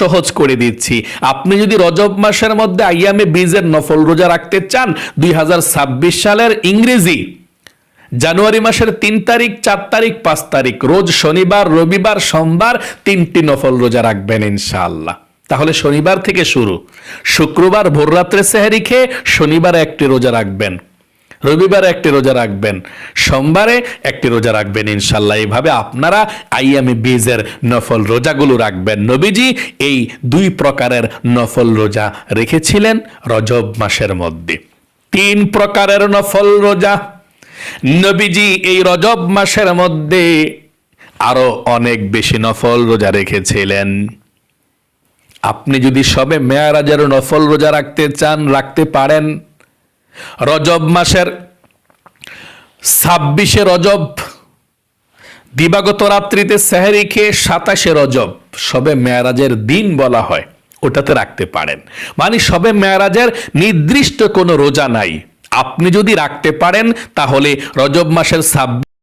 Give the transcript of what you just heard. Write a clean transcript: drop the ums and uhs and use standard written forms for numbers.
সহজ করে দিচ্ছি। আপনি যদি রজব মাসের মধ্যে আইয়ামে বীজের নফল রোজা রাখতে চান 2026 সালের ইংরেজি জানুয়ারি মাসের 3 তারিখ, 4 তারিখ, 5 তারিখ রোজ শনিবার, রবিবার, সোমবার 3টি নফল রোজা রাখবেন ইনশাআল্লাহ। তাহলে শনিবার থেকে শুরু, শুক্রবার ভোররাত্রে সেহরি খেয়ে শনিবারে একটি রোজা রাখবেন, রবিবারে একটি রোজা রাখবেন, সোমবারে একটি রোজা রাখবেন ইনশাল্লাহ। এইভাবে আপনারা আইয়ামে বীজের নফল রোজাগুলো রাখবেন। নবীজি এই 2 প্রকারের নফল রোজা রেখেছিলেন রজব মাসের মধ্যে। 3 প্রকারের নফল রোজা নবীজি এই রজব মাসের মধ্যে আরো অনেক বেশি নফল রোজা রেখেছিলেন। আপনি যদি সবে মেয়ারাজের নফল রোজা রাখতে চান, রাখতে পারেন। রজব মাসের 26শে রজব দিবাগত রাত্রিতে সেহরি খেয়ে 27শে রজব সবে মেয়ারাজের দিন বলা হয়, ওটাতে রাখতে পারেন। মানে সবে মেয়ারাজের নির্দিষ্ট কোনো রোজা নাই। আপনি যদি রাখতে পারেন তাহলে রজব মাসের